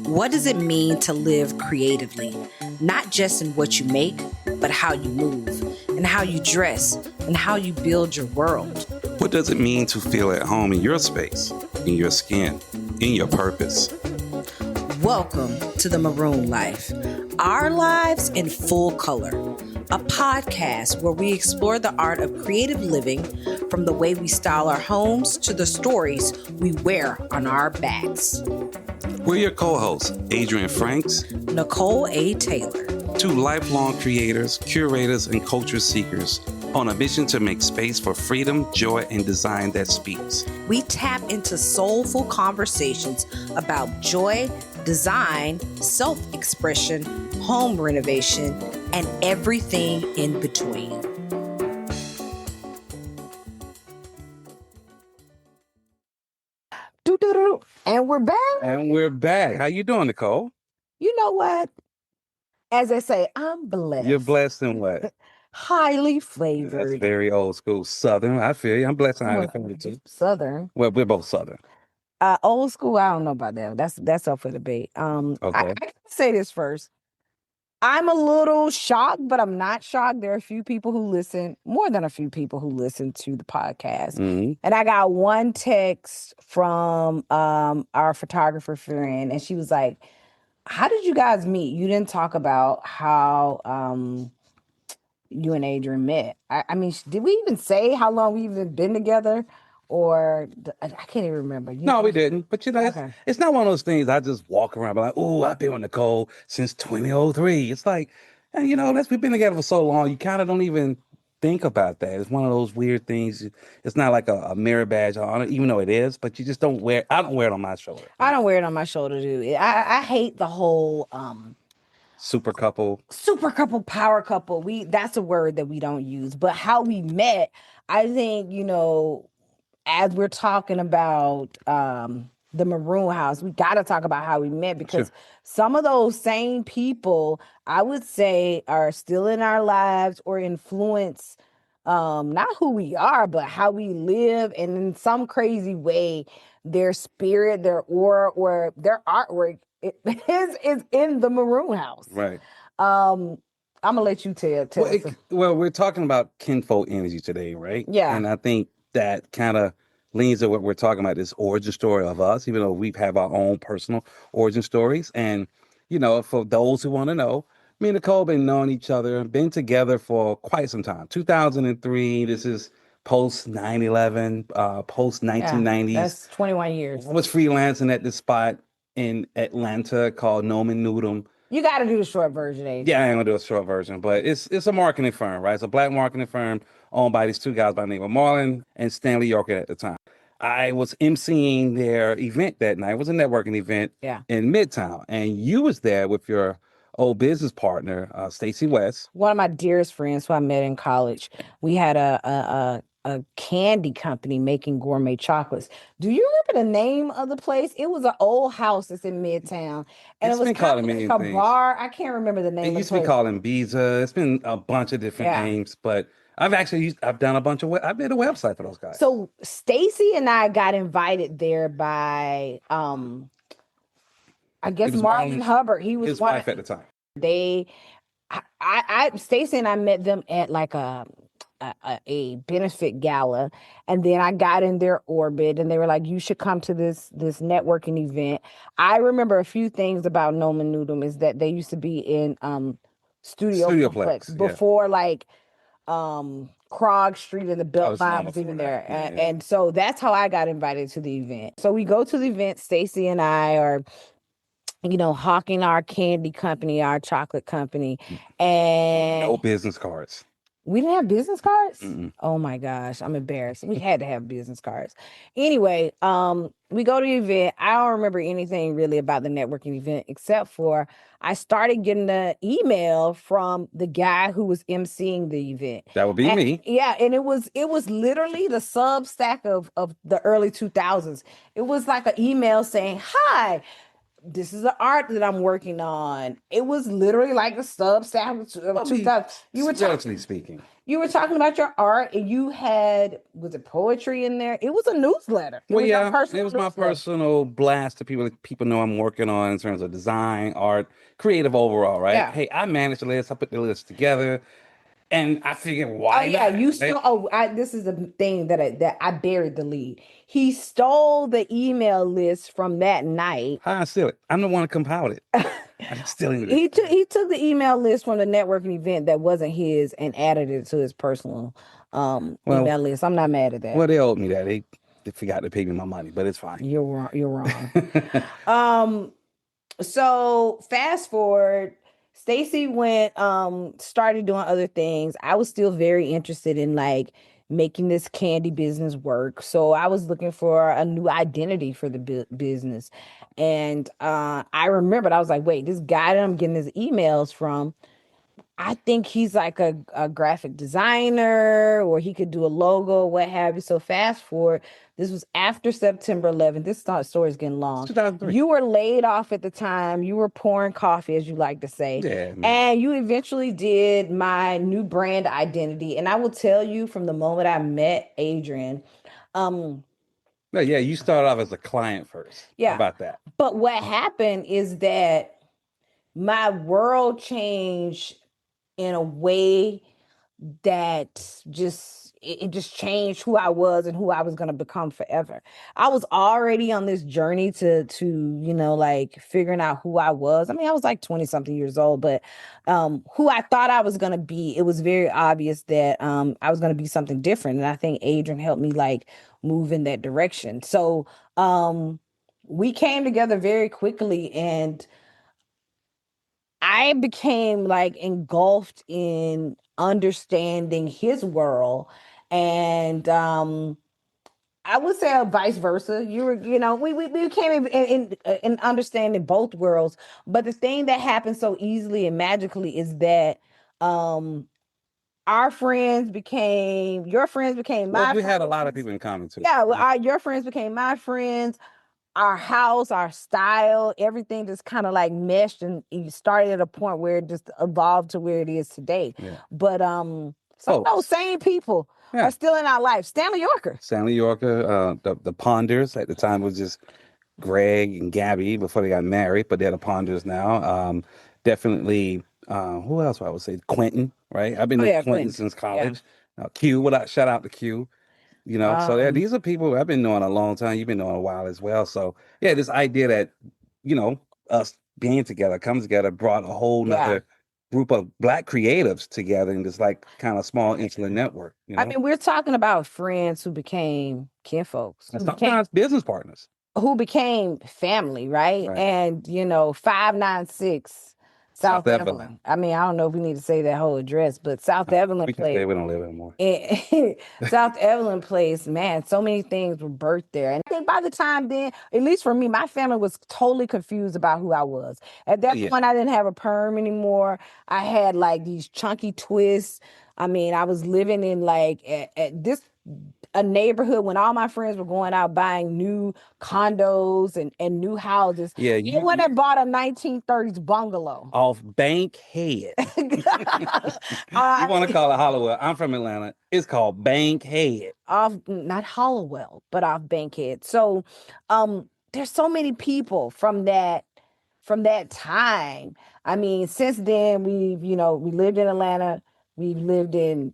What does it mean to live creatively? Not just in what you make, but how you move, and how you dress, and how you build your world. What does it mean to feel at home in your space, in your skin, in your purpose? Welcome to the Maroon Life, our lives in full color, a podcast where we explore the art of creative living, from the way we style our homes to the stories we wear on our backs. We're your co-hosts, Adrian Franks, Nicole A. Taylor. Two lifelong creators, curators, and culture seekers on a mission to make space for freedom, joy, and design that speaks. We tap into soulful conversations about joy, design, self-expression, home renovation, and everything in between. And we're back. And we're back. How you doing, Nicole? You know what? As I say, I'm blessed. You're blessed in what? Highly flavored. That's very old school Southern. I feel you. I'm blessed and highly flavored too. Southern. Well, we're both Southern. Old school, I don't know about that. That's up for debate. Okay. I can say this first. I'm a little shocked, but I'm not shocked. There are a few people who listen, more than a few people who listen to the podcast. Mm-hmm. And I got one text from our photographer friend, and she was like, how did you guys meet? You didn't talk about how you and Adrian met. I mean, did we even say how long we even been together? Or I can't even remember. No, we didn't. But you know, Okay. it's not one of those things I just walk around like, oh, I've been with Nicole since 2003. It's like, and you know, we've been together for so long, you kind of don't even think about that. It's one of those weird things. It's not like a merit badge on it, even though it is, but you just don't wear. I don't wear it on my shoulder. I don't wear it on my shoulder, dude. I hate the whole Super couple. super couple, power couple. That's a word that we don't use. But how we met, I think, you know, as we're talking about the Maroon House, we got to talk about how we met, because Sure. some of those same people, I would say, are still in our lives or influence not who we are, but how we live. And in some crazy way, their spirit, their aura, or their artwork is in the Maroon House. Right. I'm gonna let you tell. Well, we're talking about kinfolk energy today, right? Yeah. And I think that kind of leans to what we're talking about, this origin story of us, even though we have our own personal origin stories. And, you know, for those who want to know, me and Nicole been knowing each other, been together for quite some time. 2003, this is post 9/11, post 1990s. That's 21 years. I was freelancing at this spot in Atlanta called Nomen Nudum. You got to do the short version, Adrian. Yeah, I ain't gonna do a short version, but it's a marketing firm, right? It's a black marketing firm owned by these two guys by the name of Marlon and Stanley Yorker at the time. I was emceeing their event that night. It was a networking event in Midtown, and you was there with your old business partner, Stacey West. One of my dearest friends who I met in college. We had a candy company making gourmet chocolates. Do you remember the name of the place? It was an old house that's in Midtown, and It's it was been kind called of many like a things. bar. I can't remember the name. It of used the to be place. called Ibiza. It's been a bunch of different names, but I've done a bunch of, I made a website for those guys. So Stacy and I got invited there by, I guess Marlon Hubbard. He was his wife at the time. Stacy and I met them at like a benefit gala, and then I got in their orbit, and they were like, you should come to this networking event. I remember a few things about Nomen Nudum is that they used to be in Studio Complex before like Krog Street and the Beltline was even there. And so that's how I got invited to the event. So we go to the event. Stacy and I are, you know, hawking our candy company, our chocolate company, and no business cards. We didn't have business cards? Mm-mm. Oh my gosh, I'm embarrassed. We had to have business cards. Anyway, we go to the event. I don't remember anything really about the networking event except for I started getting the email from the guy who was emceeing the event. That would be me. Yeah, and it was literally the Substack of the early 2000s. It was like an email saying, "Hi, this is the art that I'm working on. It was literally like a Substack of 2000. Spiritually speaking. You were talking about your art, and you had, was it poetry in there? It was a newsletter. Well, your yeah, it was my personal blast to people know I'm working on in terms of design, art, creative overall, right? Yeah. Hey, I managed the list. I put the list together, and I figured, why yeah, not? you right? stole. This is the thing that I buried the lead. He stole the email list from that night. How I steal it? I'm the one who compiled it. I'm stealing it. He took the email list from the networking event that wasn't his and added it to his personal email list. I'm not mad at that. Well, they owed me that. They forgot to pay me my money, but it's fine. You're wrong. You're wrong. So fast forward, Stacy went started doing other things. I was still very interested in like making this candy business work. So I was looking for a new identity for the business. And I remembered, I was like, wait, this guy that I'm getting his emails from, I think he's like a graphic designer, or he could do a logo, what have you. So fast forward, this was after September 11th. This story's getting long. 2003. You were laid off at the time. You were pouring coffee, as you like to say. Yeah, man. And you eventually did my new brand identity. And I will tell you, from the moment I met Adrian, No, yeah, you started off as a client first. Yeah. How about that? But what happened is that my world changed in a way that it just changed who I was and who I was going to become forever. I was already on this journey to like figuring out who I was. I mean, I was like 20 something years old, but who I thought I was going to be, it was very obvious that I was going to be something different, and I think Adrian helped me like move in that direction. So we came together very quickly, and I became like engulfed in understanding his world. And I would say vice versa. We became in understanding both worlds. But the thing that happened so easily and magically is that our friends became your friends, became my Well, we friends. had a lot of people in common too. Yeah, your friends became my friends. Our house, our style, everything just kind of like meshed, and it started at a point where it just evolved to where it is today. Yeah. But some of those same people are still in our life. Stanley Yorker, the Ponders at the time was just Greg and Gabby before they got married, but they're the Ponders now. Definitely, who else I would say? Quentin, right? I've been with Quentin since college. Q, shout out to Q. So yeah, these are people I've been knowing a long time. You've been knowing a while as well. So yeah, this idea that, us being together, comes together, brought a whole nother group of Black creatives together in this like kind of small insular network. I mean, we're talking about friends who became kinfolks, and sometimes business partners, who became family, right? And 596 South Evelyn. I mean, I don't know if we need to say that whole address, but South Evelyn we can say we don't live anymore. South Evelyn Place, man, so many things were birthed there. And I think by the time then, at least for me, my family was totally confused about who I was. At that point, I didn't have a perm anymore. I had like these chunky twists. I mean, I was living in like at a neighborhood when all my friends were going out buying new condos and new houses. Yeah, you went and bought a 1930s bungalow off Bankhead. You want to call it Hollowell? I'm from Atlanta. It's called Bankhead. Off, not Hollowell, but off Bankhead. So, there's so many people from that time. I mean, since then we lived in Atlanta. We've lived in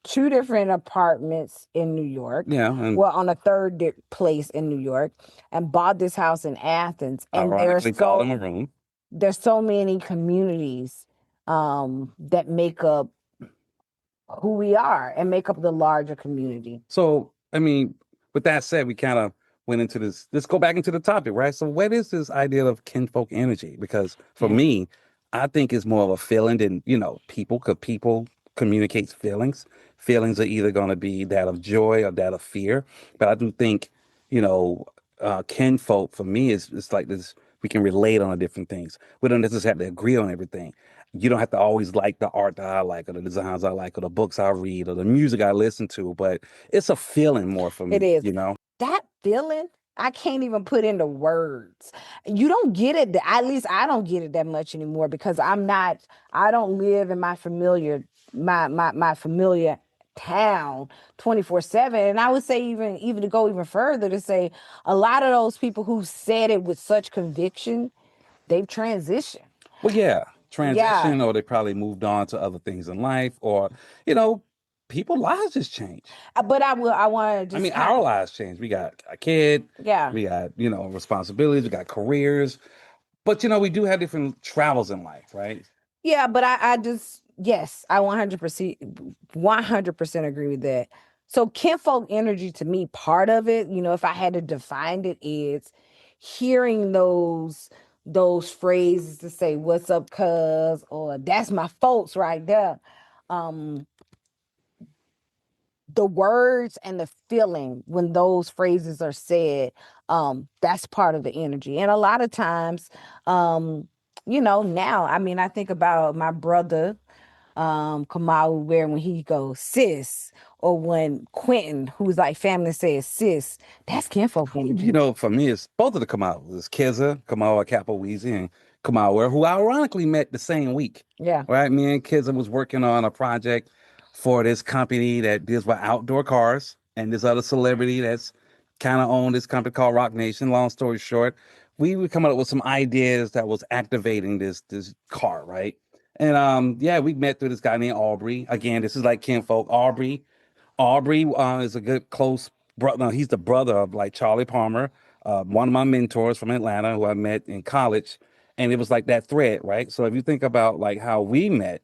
2 different apartments in New York. Yeah. Well, on a third place in New York, and bought this house in Athens. And there's so many communities that make up who we are and make up the larger community. So, I mean, with that said, we kind of went into this. Let's go back into the topic, right? So, what is this idea of kinfolk energy? Because for me, I think it's more of a feeling than, people, because people communicates feelings. Feelings are either going to be that of joy or that of fear. But I do think, kinfolk for me is it's like this. We can relate on different things. We don't necessarily have to agree on everything. You don't have to always like the art that I like, or the designs I like, or the books I read, or the music I listen to. But it's a feeling more for me. It is. You know, that feeling I can't even put into words. You don't get it. At least I don't get it that much anymore because I don't live in my familiar town 24/7. And I would say even to go even further to say a lot of those people who said it with such conviction, they've transitioned. Well, yeah, Yeah. transition, or they probably moved on to other things in life, or you know, people lives just change. But I want to I just mean, kind our of, lives change. We got a kid, yeah. we got responsibilities, we got careers, but we do have different travels in life, right? Yeah, but I just yes, I 100% agree with that. So kinfolk energy to me, part of it, if I had to define it, is hearing those phrases to say "What's up, cuz?" or "That's my folks right there." Um, the words and the feeling when those phrases are said, that's part of the energy. And a lot of times, now, I mean, I think about my brother, Kamau, where when he goes, sis, or when Quentin, who's like family, says, sis, that's kinfolk energy. For me, it's both of the Kamau. It's Keza, Kamau Kapaweezy, and Kamau, who I ironically met the same week. Yeah. Right? Me and Keza was working on a project for this company that deals with outdoor cars, and this other celebrity that's kind of owned this company called Rock Nation. Long story short, we were coming up with some ideas that was activating this car, right? And yeah, we met through this guy named Aubrey. Again, this is like kinfolk. Aubrey is a good close brother. No, he's the brother of like Charlie Palmer, one of my mentors from Atlanta who I met in college. And it was like that thread, right? So if you think about like how we met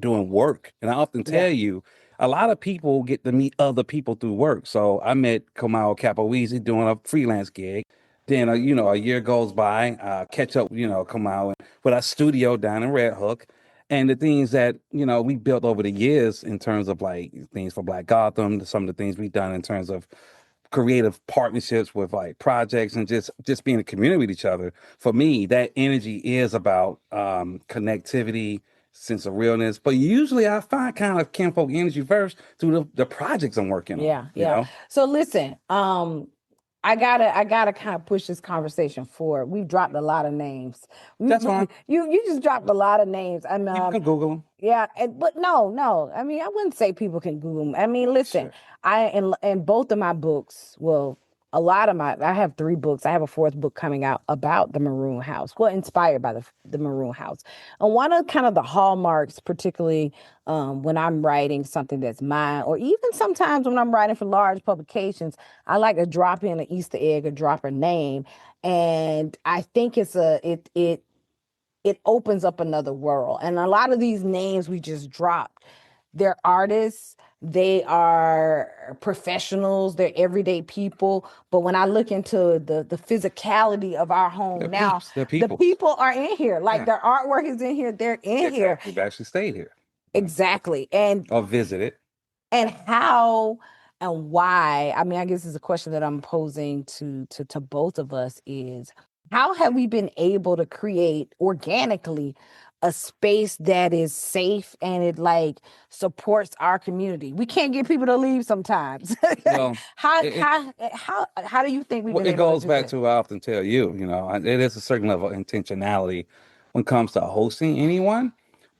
doing work. And I often Yeah. tell you, a lot of people get to meet other people through work. So I met Kamau Kapaweezy doing a freelance gig. Then, a year goes by, catch up, Kamau with our studio down in Red Hook and the things that we built over the years in terms of like things for Black Gotham, some of the things we've done in terms of creative partnerships with like projects and just being a community with each other. For me, that energy is about connectivity, sense of realness. But usually, I find kind of kinfolk energy first through the projects I'm working on. Yeah, yeah. So listen, I gotta kind of push this conversation forward. We've dropped a lot of names. That's fine. You just dropped a lot of names. I'm People can Google them. yeah, but no. I mean, I wouldn't say people can Google them. I mean, listen, Sure. in both of my books, well, I have 3 books. I have a 4th book coming out about the Maroon House. Well, inspired by the Maroon House. And one of kind of the hallmarks, particularly when I'm writing something that's mine, or even sometimes when I'm writing for large publications, I like to drop in an Easter egg or drop a name. And I think it opens up another world. And a lot of these names we just dropped, they're artists, they are professionals, they're everyday people. But when I look into the physicality of our home now, They're the people. people are in here. Like Yeah. their artwork is in here, they're in here. We've actually stayed here. Exactly. And Or visited. how and why, I mean, I guess is a question that I'm posing to both of us, is how have we been able to create organically a space that is safe and it like supports our community? We can't get people to leave sometimes. Well, how it, how do you think we've been it able to goes do back that? to what I often tell you, it is a certain level of intentionality when it comes to hosting anyone.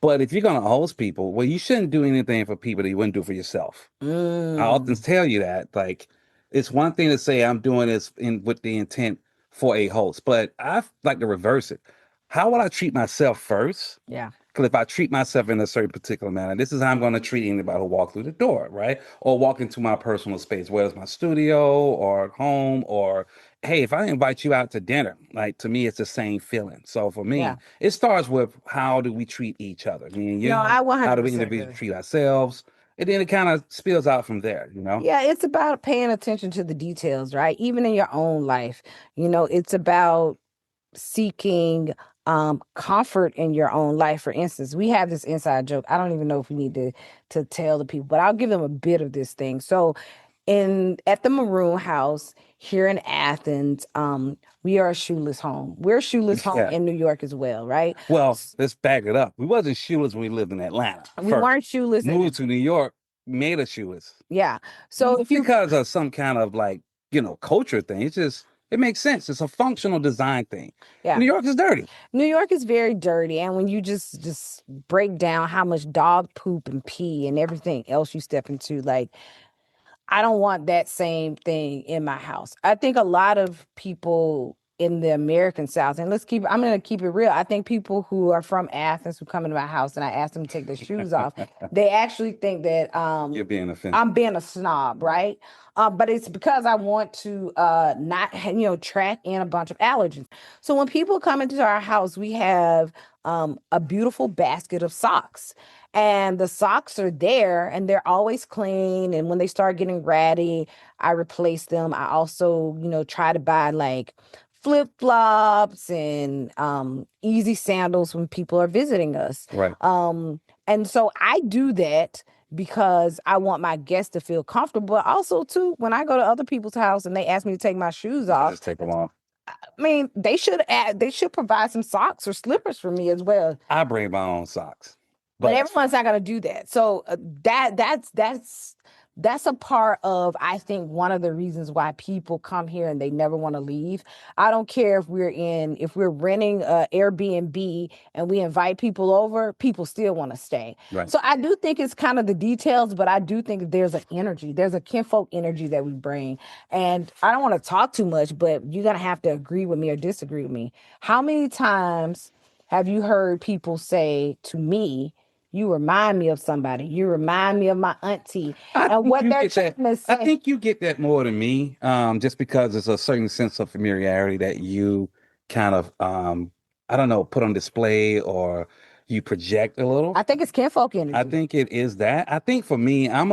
But if you're going to host people, well, you shouldn't do anything for people that you wouldn't do for yourself. I often Mm, tell you that, like, it's one thing to say I'm doing this with the intent for a host, but I like to reverse it. How would I treat myself first? yeah. Because if I treat myself in a certain particular manner, this is how I'm going to treat anybody who walk through the door, right? Or walk into my personal space, whether it's my studio or home, or hey, if I invite you out to dinner, like to me, it's the same feeling. So for Yeah. me, it starts with how do we treat each other, me and No, you? I How do we 100% individually agree. treat ourselves? And then it kind of spills out from there. Yeah, it's about paying attention to the details, right? Even in your own life, it's about seeking comfort in your own life. For instance, we have this inside joke. I don't even know if we need to tell the people, but I'll give them a bit of this thing. So in at the Maroon House here in Athens, we are a shoeless home. We're a shoeless home Yeah. in New York as well, right? Well, let's back it up. We wasn't shoeless when we lived in Atlanta We first. weren't shoeless Moved to New York, made us shoeless. yeah. So if you Because of some kind of like, culture thing. It's just It makes sense. It's a functional design thing. Yeah. New York is dirty. New York is very dirty, and when you just break down how much dog poop and pee and everything else you step into, like I don't want that same thing in my house. I think a lot of people in the American South, and I'm going to keep it real. I think people who are from Athens who come into my house and I ask them to take their shoes off, they actually think that You're being offensive. I'm being a snob, right? But it's because I want to not, track in a bunch of allergens. So when people come into our house, we have a beautiful basket of socks. And the socks are there and they're always clean. And when they start getting ratty, I replace them. I also, try to buy like flip flops and easy sandals when people are visiting us. Right. And so I do that because I want my guests to feel comfortable. But also, too, when I go to other people's house and they ask me to take my shoes I off, just take them off. I mean, they should provide some socks or slippers for me as well. I bring my own socks. But But everyone's not going to do that. So that's a part of, I think, one of the reasons why people come here and they never want to leave. I don't care if we're renting a Airbnb and we invite people over, people still want to stay. Right. So I do think it's kind of the details, but I do think there's an energy. There's a kinfolk energy that we bring. And I don't want to talk too much, but you're going to have to agree with me or disagree with me. How many times have you heard people say to me, you remind me of somebody. You remind me of my auntie. I And think what you they're get that. trying to I say. think you get that more than me, just because there's a certain sense of familiarity that you kind of, I don't know, put on display or you project a little. I think it's kinfolk I energy. think it is that. I think for me, I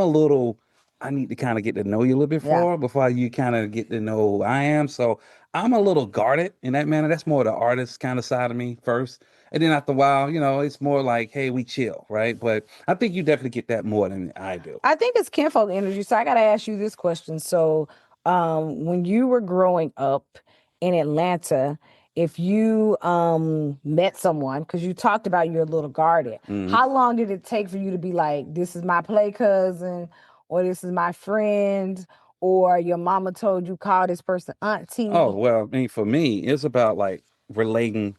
need to kind of get to know you a little bit Yeah. before you kind of get to know who I am. So I'm a little guarded in that manner. That's more the artist kind of side of me first. And then after a while, it's more like, hey, we chill, right? But I think you definitely get that more than I do. I think it's kinfolk energy. So I got to ask you this question. So when you were growing up in Atlanta, if you met someone, because you talked about you're a little guarded, Mhm. how long did it take for you to be like, this is my play cousin, or this is my friend, or your mama told you call this person Oh, auntie? well, I mean, for me, it's about like relating.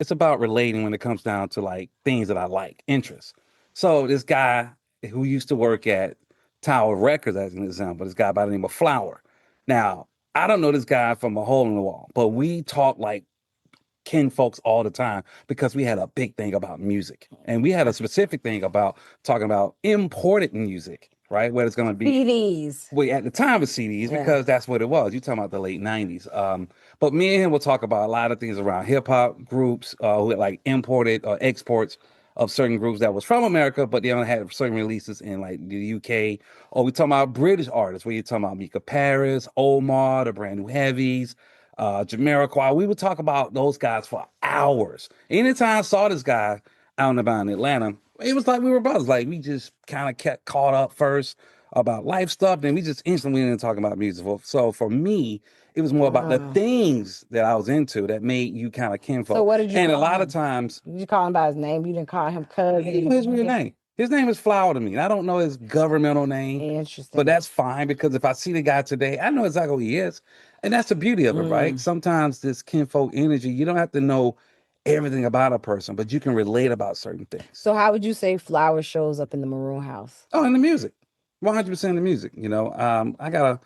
It's about relating when it comes down to like things that I like, interests. So this guy who used to work at Tower Records, as an example, this guy by the name of Flower. Now, I don't know this guy from a hole in the wall, but we talk like kin folks all the time because we had a big thing about music. And we had a specific thing about talking about imported music, right? Where it's going to be CDs. well, at the time of CDs, Yeah. because that's what it was. You're talking about the late 90s. But me and him will talk about a lot of things around hip hop groups, who had like imported or exports of certain groups that was from America, but they only had certain releases in like the UK. Or we talking about British artists, where you're talking about Mika Paris, Omar, the Brand New Heavies, Jamiroquai. We would talk about those guys for hours. Anytime I saw this guy out and about in Atlanta, it was like we were brothers. Like we just kind of kept caught up first about life stuff, then we just instantly went into talking about music. So for me, it was more about the Uh, things that I was into that made you kind of so kinfolk. what did you And a call lot of him? times, Did you call him by his name? You didn't call him I don't cousin? know his real name. His name is Flower to me. And I don't know his governmental name, but Interesting. that's fine because if I see the guy today, I know exactly who he is. And that's the beauty of it, right? Mm. Sometimes this kinfolk energy, you don't have to know everything about a person, but you can relate about certain things. So how would you say Flower shows up in the Maroon House? Oh, and the music, 100% the music. I got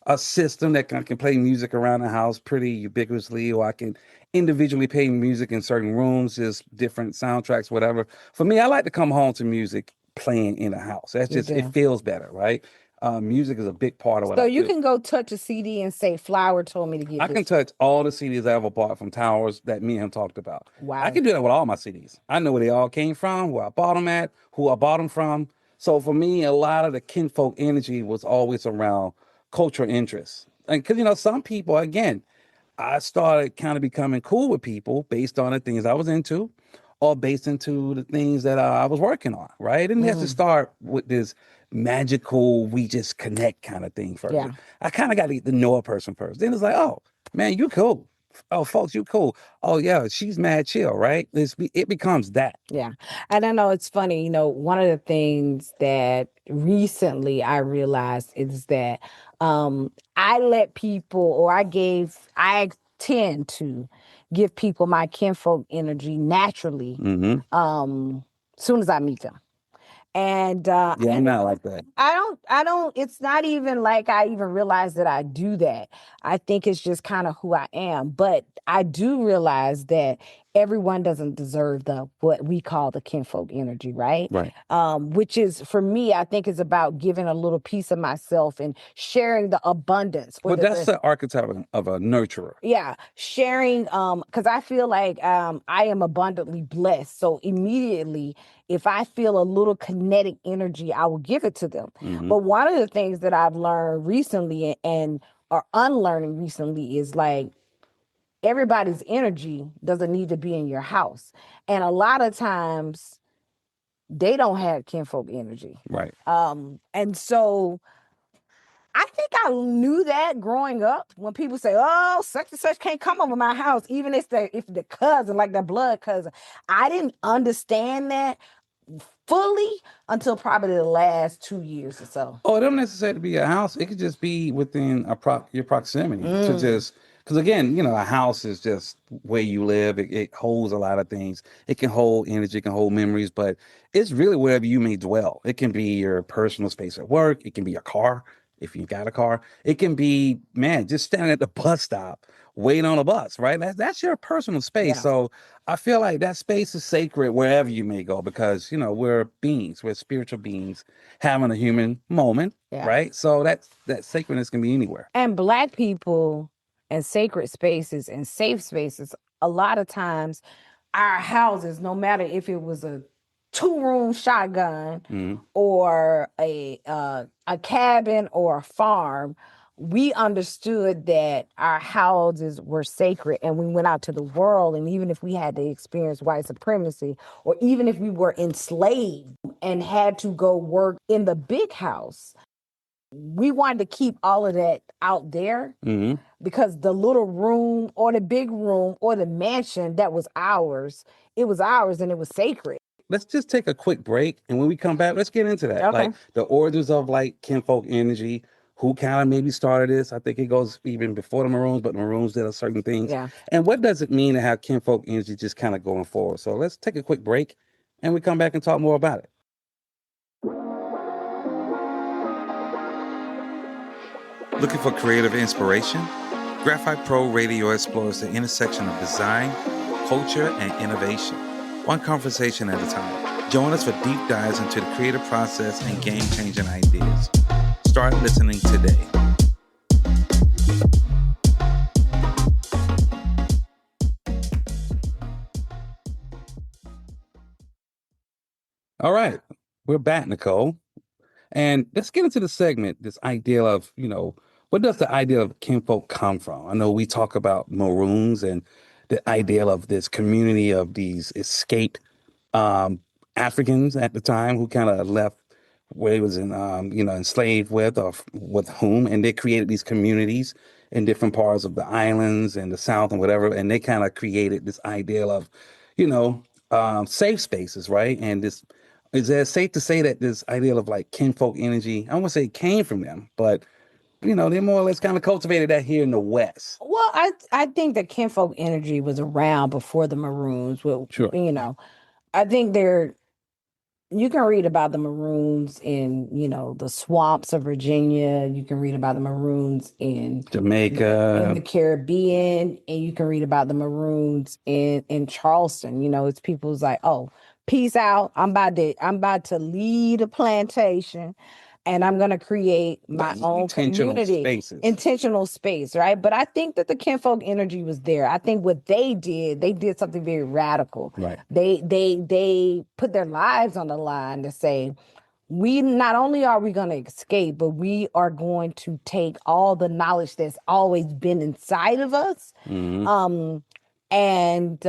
a system that can play music around the house pretty ubiquitously, or I can individually play music in certain rooms, just different soundtracks, whatever. For me, I like to come home to music playing in the house. That's You just, it do. feels better, right? Music is a big part of what So I you do. can go touch a CD and say, Flower told me to get I can this. touch all the CDs I ever bought from Towers that me and him talked about. I Wow. can do that with all my CDs. I know where they all came from, where I bought them at, who I bought them from. So for me, a lot of the kinfolk energy was always around cultural interests. And because, some people, again, I started kind of becoming cool with people based on the things I was into or based into the things that I was working on, right? And has to Mm. start with this magical, we just connect kind of thing first. Yeah. I kind of got to get to know a person first. Then it's like, oh, man, you cool. Oh, folks, you cool. Oh, yeah, she's mad chill, right? It becomes that. Yeah. And I know it's funny, one of the things that recently I realized is that I let people, or I tend to give people my kinfolk energy naturally, Mm-hmm. soon as I meet them. And Yeah, I'm not like that. it's not even like I even realize that I do that. I think it's just kind of who I am. But I do realize that everyone doesn't deserve the what we call the kinfolk energy, right? Right. Which is for me, I think is about giving a little piece of myself and sharing the abundance or Well, that's the archetype of a nurturer. yeah, sharing because I feel like I am abundantly blessed. So immediately if I feel a little kinetic energy, I will give it to them. Mm-hmm. But one of the things that I've learned recently and or unlearning recently is like everybody's energy doesn't need to be in your house. And a lot of times they don't have kinfolk energy. Right. And so I think I knew that growing up when people say, "Oh, such and such can't come over my house," even if the cousin, like the blood cousin. I didn't understand that fully until probably the last 2 years or so. Oh, it don't necessarily be a house. It could just be within your proximity to Mm, just because again, a house is just where you live. It holds a lot of things. It can hold energy, it can hold memories, but it's really wherever you may dwell. It can be your personal space at work. It can be your car if you got a car. It can be, man, just standing at the bus stop waiting on a bus, right? That's your personal space. yeah, So I feel like that space is sacred wherever you may go because we're beings, we're spiritual beings having a human moment, yeah. right? So that sacredness can be anywhere. And Black people and sacred spaces and safe spaces, a lot of times our houses, no matter if it was a 2-room shotgun Hmm. or a cabin or a farm, we understood that our houses were sacred and we went out to the world. And even if we had to experience white supremacy, or even if we were enslaved and had to go work in the big house, we wanted to keep all of that out there Hmm. because the little room or the big room or the mansion that was ours, it was ours and it was sacred. Let's just take a quick break, and when we come back, let's get into that, Okay. like the origins of like kinfolk energy. Who kind of maybe started this? I think it goes even before the Maroons, but the Maroons did certain things. Yeah. And what does it mean to have kinfolk energy just kind of going forward? So let's take a quick break, and we come back and talk more about it. Looking for creative inspiration? Graphite Pro Radio explores the intersection of design, culture, and innovation, one conversation at a time. Join us for deep dives into the creative process and game-changing ideas. Start listening today. All right, we're back, Nicole. And let's get into the segment, this idea of, what does the idea of kinfolk come from? I know we talk about Maroons and the idea of this community of these escaped um, Africans at the time who kind of left where he was enslaved with or with whom, and they created these communities in different parts of the islands and the South and whatever, and they kind of created this idea of, you know, safe spaces, right? And this is it safe to say that this idea of like kinfolk energy, I don't want to say it came from them, but they more or less kind of cultivated that here in the West. Well, I think that kinfolk energy was around before the Maroons. Well, Sure. I think you can read about the Maroons in, the swamps of Virginia. You can read about the Maroons in Jamaica. the Caribbean, and you can read about the Maroons in Charleston. It's people's like, oh, peace out. I'm about to lead a plantation and I'm gonna create my Right. own Intentional community. spaces. Intentional space, right? But I think that the kinfolk energy was there. I think what they did something very radical. Right. They put their lives on the line to say, we not only are we going to escape, but we are going to take all the knowledge that's always been inside of us, Hmm. um, and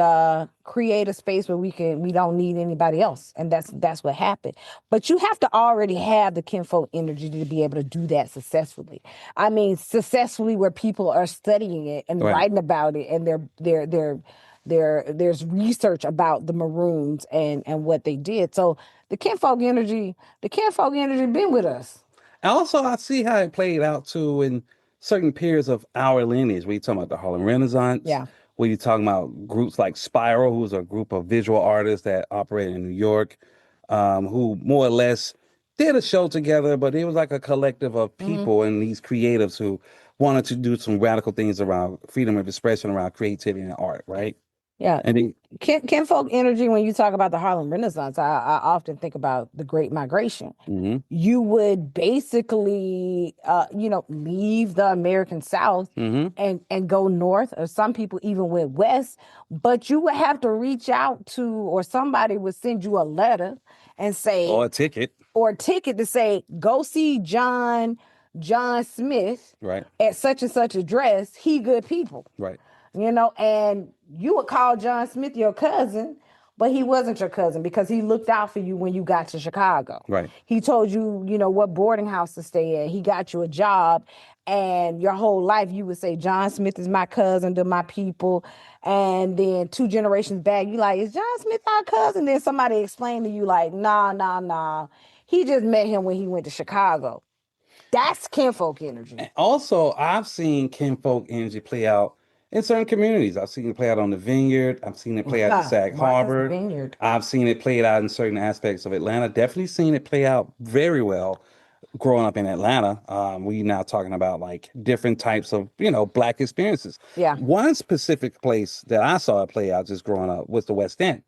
create a space where we don't need anybody else, and that's what happened. But you have to already have the kinfolk energy to be able to do that successfully. I mean, successfully where people are studying it and Right. writing about it, and there's research about the Maroons and what they did. So the kinfolk energy been with us. Also, I see how it played out too in certain periods of our lineage. Where you talking about the Harlem Renaissance, Yeah. where you talking about groups like Spiral, who's a group of visual artists that operate in New York, who more or less did a show together, but it was like a collective of Hmm. people and these creatives who wanted to do some radical things around freedom of expression, around creativity and art, right? Yeah. And they, Kinfolk energy, when you talk about the Harlem Renaissance, I often think about the Great Migration. hmm You would basically, leave the American South hmm and go north, or some people even went west, but you would have to reach out to, or somebody would send you a letter and say, or a ticket, or a ticket to say, go see John Smith right? at such and such address. He good people, Right, and you would call John Smith your cousin, but he wasn't your cousin because he looked out for you when you got to Chicago. right. He told you, what boarding house to stay at. He got you a job, and your whole life you would say, John Smith is my cousin, to my people. And then 2 generations back, you like, is John Smith our cousin? Then somebody explained to you, like, nah, nah, nah. He just met him when he went to Chicago. That's kinfolk energy. And also, I've seen kinfolk energy play out in certain communities. I've seen it play out on the Vineyard. I've seen it play out in Sag Martha's Harbor. Vineyard. I've seen it played out in certain aspects of Atlanta. Definitely seen it play out very well growing up in Atlanta. We now talking about like different types of, Black experiences. Yeah. One specific place that I saw it play out just growing up was the West End.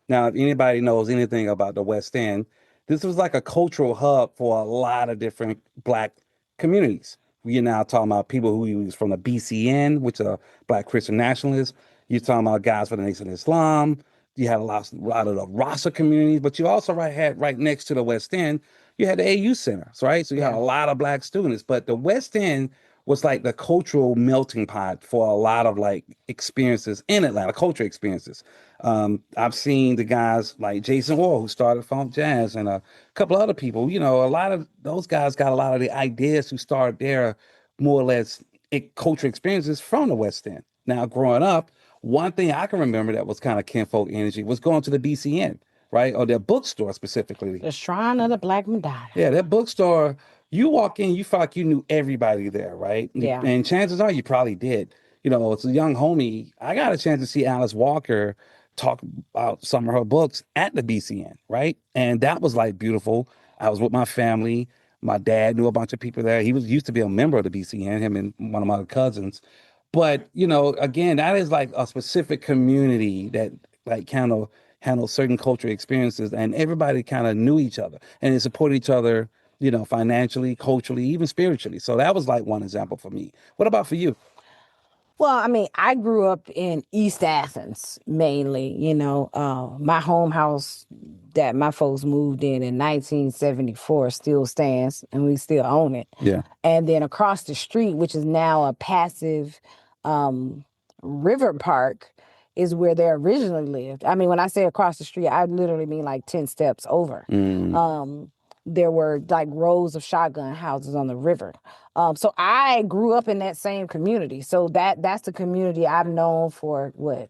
Now, if anybody knows anything about the West End, this was like a cultural hub for a lot of different Black communities. We're now talking about people who was from the BCN, which are Black Christian nationalists. You're talking about guys from the Nation of Islam. You had a lot of the Rasa communities, but you also had right next to the West End, you had the AU centers, right? So you had Yeah. a lot of Black students, but the West End was like the cultural melting pot for a lot of like experiences in Atlanta, culture experiences. I've seen the guys like Jason Wall, who started funk jazz, and a couple other people. A lot of those guys got a lot of the ideas who started their more or less culture experiences from the West End. Now, growing up, one thing I can remember that was kind of kinfolk energy was going to the BCN, right, or their bookstore specifically. The Shrine of the Black Madonna. Yeah, that bookstore, you walk in, you felt like you knew everybody there, right? Yeah. And chances are you probably did. It's a young homie. I got a chance to see Alice Walker talk about some of her books at the BCN, right? And that was like beautiful. I was with my family. My dad knew a bunch of people there. He was used to be a member of the BCN, him and one of my cousins. But, again, that is like a specific community that like kind of handle certain cultural experiences, and everybody kind of knew each other and they supported each other, financially, culturally, even spiritually. So that was like one example for me. What about for you? Well, I mean, I grew up in East Athens mainly. My home house that my folks moved in 1974 still stands, and we still own it. Yeah. And then across the street, which is now a passive um, river park, is where they originally lived. I mean, when I say across the street, I literally mean like 10 steps over. Mm, Um, there were like rows of shotgun houses on the river. So I grew up in that same community. So that's the community I've known for what,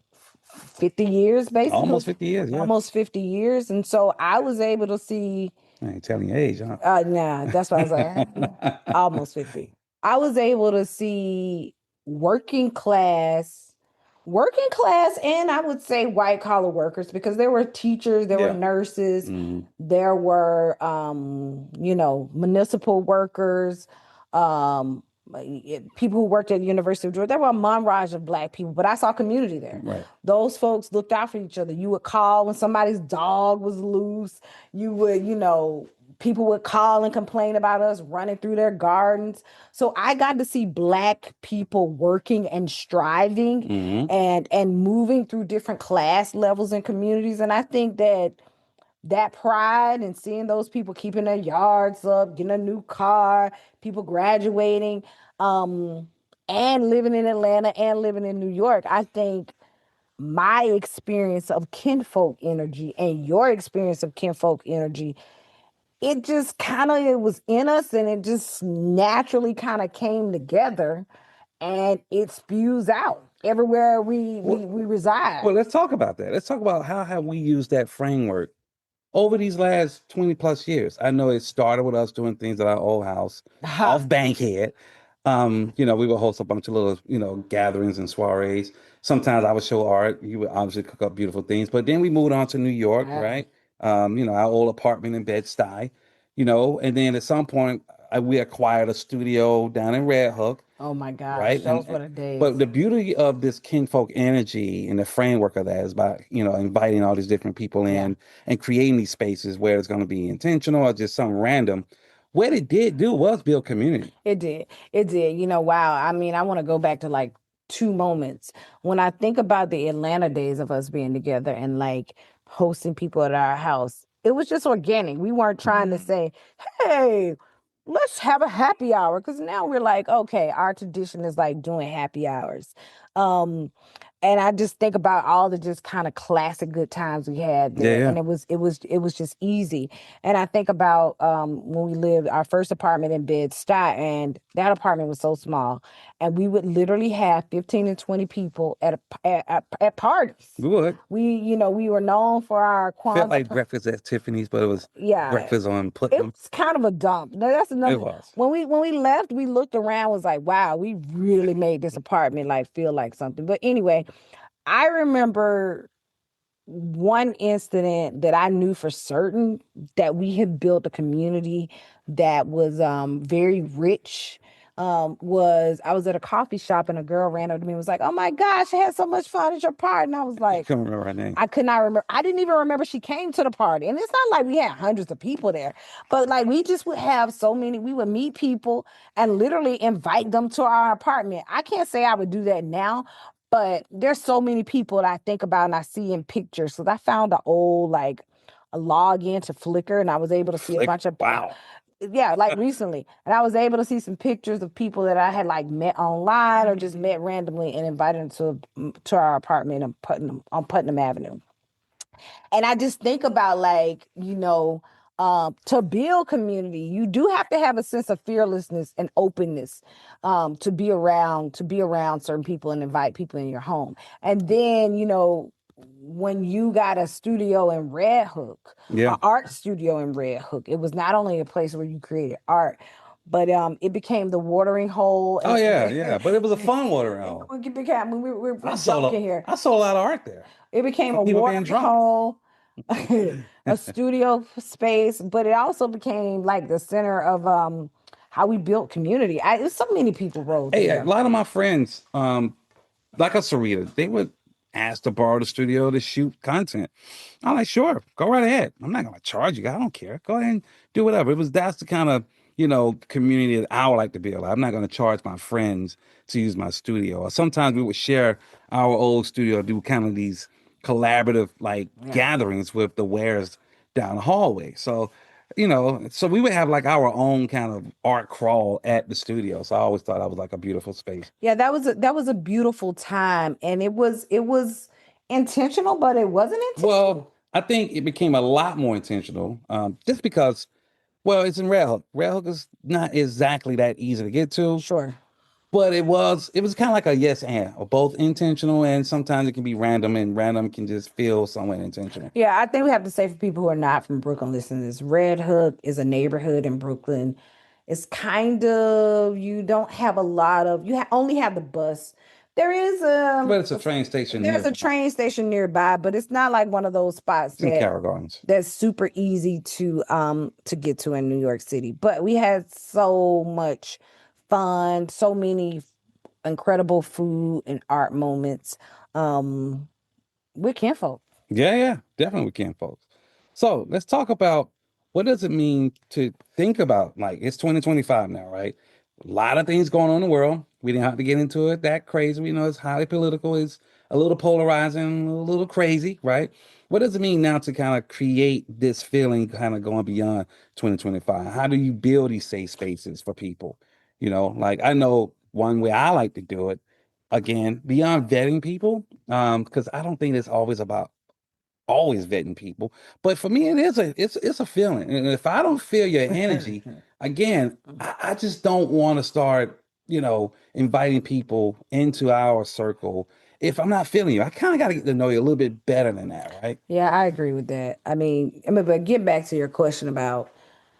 50 years, basically, almost 50 years. Yeah. almost 50 years. And so I was able to see, I ain't telling your age, huh? nah, that's what I was like, almost 50. I was able to see working class, and I would say white collar workers, because there were teachers, there were Yeah. nurses, Mm, there were municipal workers, people who worked at the University of Georgia. There were a montage of Black people, but I saw community there. right. Those folks looked out for each other. You would call when somebody's dog was loose. You would, people would call and complain about us running through their gardens. So I got to see Black people working and striving hmm and moving through different class levels and communities. And I think that pride and seeing those people keeping their yards up, getting a new car, people graduating, and living in Atlanta and living in New York, I think my experience of kinfolk energy and your experience of kinfolk energy, it just kind of, it was in us, and it just naturally kind of came together, and it spews out everywhere we Well, we reside. well, let's talk about that. Let's talk about how have we used that framework over these last 20 plus years. I know it started with us doing things at our old house off Bankhead. We would host a bunch of little, gatherings and soirees. Sometimes I would show art. You would obviously cook up beautiful things. But then we moved on to New York, right? Our old apartment in Bed-Stuy, and then at some point we acquired a studio down in Red Hook, Oh my gosh, right? those were the days. But the beauty of this kinfolk energy and the framework of that is by, inviting all these different people Yeah. in and creating these spaces where it's going to be intentional or just something random. What it did do was build community. It did. It did. Wow. I mean, I want to go back to like two moments. When I think about the Atlanta days of us being together and like hosting people at our house, it was just organic. We weren't trying to say, hey, let's have a happy hour. Because now we're like, okay, our tradition is like doing happy hours. Um, and I just think about all the just kind of classic good times we had Yeah, there. yeah. And it was just easy. And I think about when we lived our first apartment in Bed-Stuy, and that apartment was so small, and we would literally have 15 and 20 people at parties. We would. We were known for our Felt Kwanzaa. like breakfast at Tiffany's, but it was Yeah, breakfast on it Putnam. was kind of a dump. Now, that's It another. was. When we left, we looked around, was like, wow, we really made this apartment like feel like something. But anyway, I remember one incident that I knew for certain that we had built a community that was very rich. Was I was at a coffee shop and a girl ran up to me and was like, "Oh my gosh, I had so much fun at your party." And I was You like, can't remember her name. I could not remember. I didn't even remember she came to the party. And it's not like we had hundreds of people there, but like we just would have so many. We would meet people and literally invite them to our apartment. I can't say I would do that now, but there's so many people that I think about and I see in pictures. So I found an old like a login to Flickr and I was able to see a bunch of Wow. yeah, like recently. And I was able to see some pictures of people that I had like met online or just met randomly and invited them to our apartment on Putnam Avenue. And I just think about like, to build community, you do have to have a sense of fearlessness and openness to be around certain people and invite people in your home. And then, when you got a studio in Red Hook, Yeah. an art studio in Red Hook, it was not only a place where you created art, but it became the watering hole. Oh And yeah, yeah. But it was a fun watering hole. it became, we're I saw joking here. I saw a lot of art there It became from a people being watering drunk. hole, a studio space, but it also became like the center of how we built community. There's so many people rolled through Hey, a there. lot of my friends, like a Sarita, they would ask to borrow the studio to shoot content. I'm like, sure, go right ahead. I'm not gonna charge you. I don't care. Go ahead and do whatever. That's the kind of, community that I would like to be like. I'm not gonna charge my friends to use my studio. Or sometimes we would share our old studio, do kind of these collaborative like Yeah. gatherings with the wares down the hallway. So we would have like our own kind of art crawl at the studio. So I always thought that was like a beautiful space. Yeah, that was a beautiful time, and it was intentional, but it wasn't intentional. Well, I think it became a lot more intentional, just because, well, it's in Red Hook. Red Hook is not exactly that easy to get to, Sure. but it was kind of like a yes and, or both intentional and sometimes it can be random, and random can just feel somewhat intentional. Yeah, I think we have to say for people who are not from Brooklyn, listen to this. Red Hook is a neighborhood in Brooklyn. It's kind of you don't have a lot of only have the bus. There is But it's a train station there's a nearby. train station nearby, but it's not like one of those spots It's in Carroll Gardens. that's super easy to get to in New York City. But we had so much fun, so many incredible food and art moments. Um, with Kinfolk. Yeah, yeah, definitely we can, folks. So let's talk about what does it mean to think about, like, it's 2025 now, right? A lot of things going on in the world. We didn't have to get into it that crazy. We know it's highly political, it's a little polarizing, a little crazy, right? What does it mean now to kind of create this feeling kind of going beyond 2025? How do you build these safe spaces for people? Like I know one way I like to do it, again, beyond vetting people, because I don't think it's always vetting people. But for me, it's a feeling. And if I don't feel your energy, again, I just don't want to start, inviting people into our circle if I'm not feeling you, I kind of got to get to know you a little bit better than that, right? Yeah, I agree with that. I mean, but get back to your question about,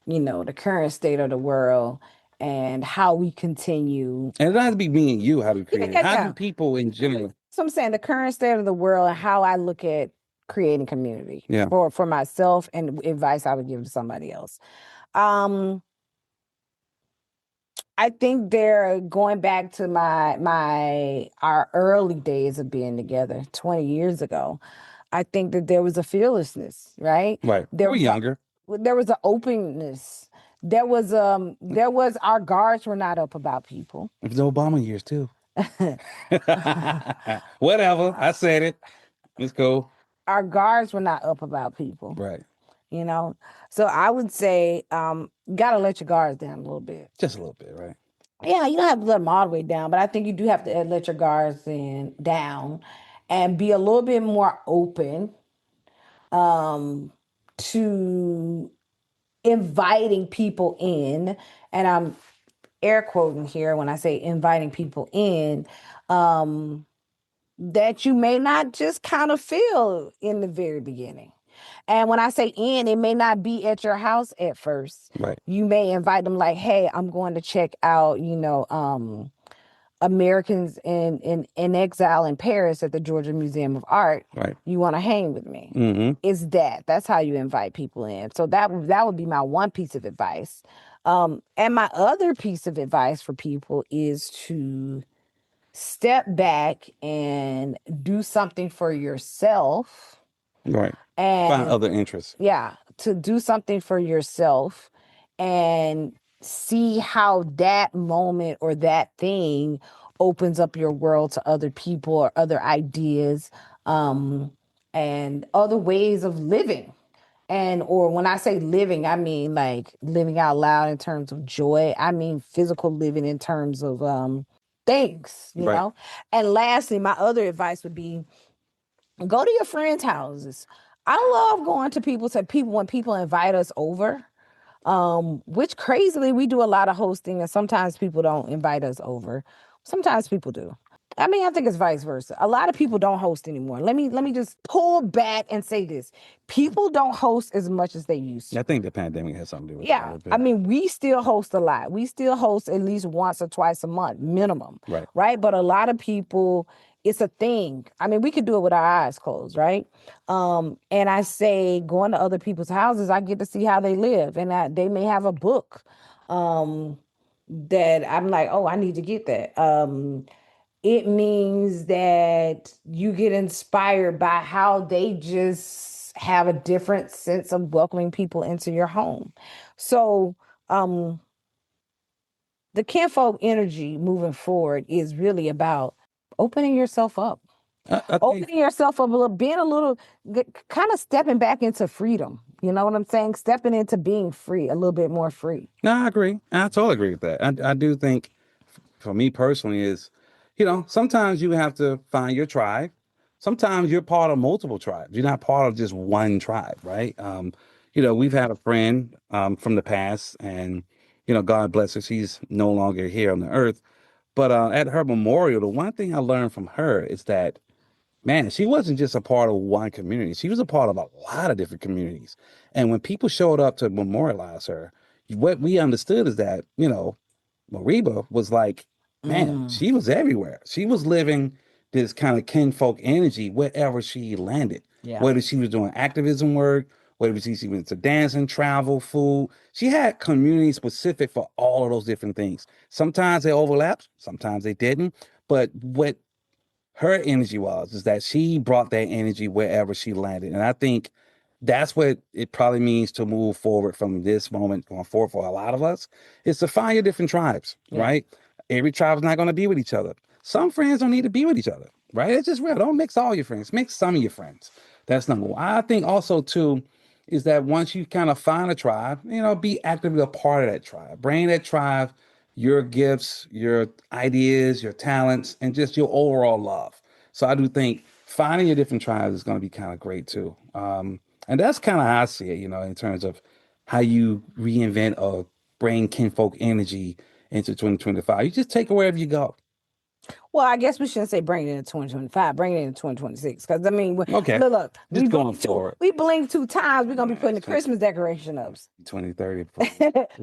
the current state of the world and how we continue. And it doesn't have to be me and you how to Yeah, create it. yeah, How do yeah. people in general? So I'm saying the current state of the world and how I look at creating community Yeah, for myself and advice I would give to somebody else. Um, I think they're going back to our early days of being together 20 years ago. I think that there was a fearlessness, right? right. There We're was younger. there was an openness. There was our guards were not up about people. It was the Obama years too. Whatever. I said it. It's cool. Our guards were not up about people, Right. you know. So I would say gotta let your guards down a little bit. Just a little bit, right? Yeah, you don't have to let them all the way down, but I think you do have to let your guards down and be a little bit more open um, to inviting people in. And I'm air quoting here when I say inviting people in, um, that you may not just kind of feel in the very beginning. And when I say in, it may not be at your house at first. Right. You may invite them like, hey, I'm going to check out, Americans in exile in Paris at the Georgia Museum of Art. Right. You want to hang with me? Mm-hmm. It's that's how you invite people in. So that would be my one piece of advice. And my other piece of advice for people is to step back and do something for yourself. Right. Find And other interests. yeah, to do something for yourself and see how that moment or that thing opens up your world to other people or other ideas, um, and other ways of living. And or when I say living, I mean like living out loud in terms of joy. I mean physical living in terms of things, Right. And lastly, my other advice would be go to your friends' houses. I love going to people when people invite us over. Which crazily we do a lot of hosting, and sometimes people don't invite us over. Sometimes people do. I mean, I think it's vice versa. A lot of people don't host anymore. Let me just pull back and say this: people don't host as much as they used I to. think the pandemic has something to do with that a Yeah, little I bit. mean, we still host a lot. We still host at least once or twice a month, minimum, Right. right? But a lot of people, it's a thing. I mean, we could do it with our eyes closed, right? And I say, going to other people's houses, I get to see how they live, and they may have a book, um, that I'm like, oh, I need to get that. It means that you get inspired by how they just have a different sense of welcoming people into your home. So, um, the kinfolk energy moving forward is really about opening yourself up, I think opening yourself up a little, being a little, kind of stepping back into freedom. You know what I'm saying? Stepping into being free, a little bit more free. no, I agree. I totally agree with that. I do think for me personally is, sometimes you have to find your tribe. Sometimes you're part of multiple tribes. You're not part of just one tribe, right? We've had a friend from the past, and God bless her, she's no longer here on the earth. But at her memorial, the one thing I learned from her is that, man, she wasn't just a part of one community. She was a part of a lot of different communities. And when people showed up to memorialize her, what we understood is that, Mariba was like, man, Mm, she was everywhere. She was living this kind of kinfolk energy wherever she landed. yeah. Whether she was doing activism work, whether she went to dancing, travel, food. She had community specific for all of those different things. Sometimes they overlapped, sometimes they didn't. But what her energy was is that she brought that energy wherever she landed. And I think that's what it probably means to move forward from this moment going forward for a lot of us is to find your different tribes, Yeah. right? Every tribe is not going to be with each other. Some friends don't need to be with each other, right? It's just real. Don't mix all your friends. Mix some of your friends. That's number one. I think also too is that once you kind of find a tribe, be actively a part of that tribe. Bring that tribe your gifts, your ideas, your talents, and just your overall love. So I do think finding your different tribes is going to be kind of great too. And that's kind of how I see it, in terms of how you reinvent or bring kinfolk energy into 2025. You just take it wherever you go. Well, I guess we shouldn't say bring it in 2025. Bring it in 2026. Because, I mean, Okay. look, Just going forward. we blinked 2 times. We're going to be putting the That's right. Christmas decoration up. 2030.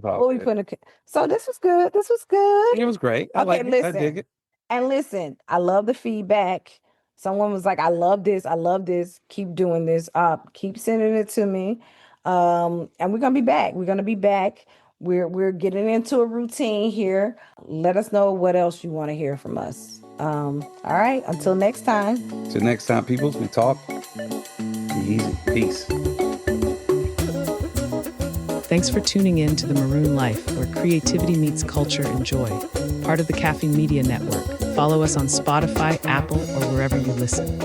What we putting? So this was good. This was good. It was great. I Okay, like it. I listen. dig it. And listen, I love the feedback. Someone was like, I love this. I love this. Keep doing this. Keep sending it to me. And we're gonna be back. We're gonna be back. We're getting into a routine here. Let us know what else you want to hear from us. All right, until next time. Till next time, peoples, we talk. Be easy. Peace. Thanks for tuning in to The Maroon Life, where creativity meets culture and joy. Part of the Caffeine Media Network. Follow us on Spotify, Apple, or wherever you listen.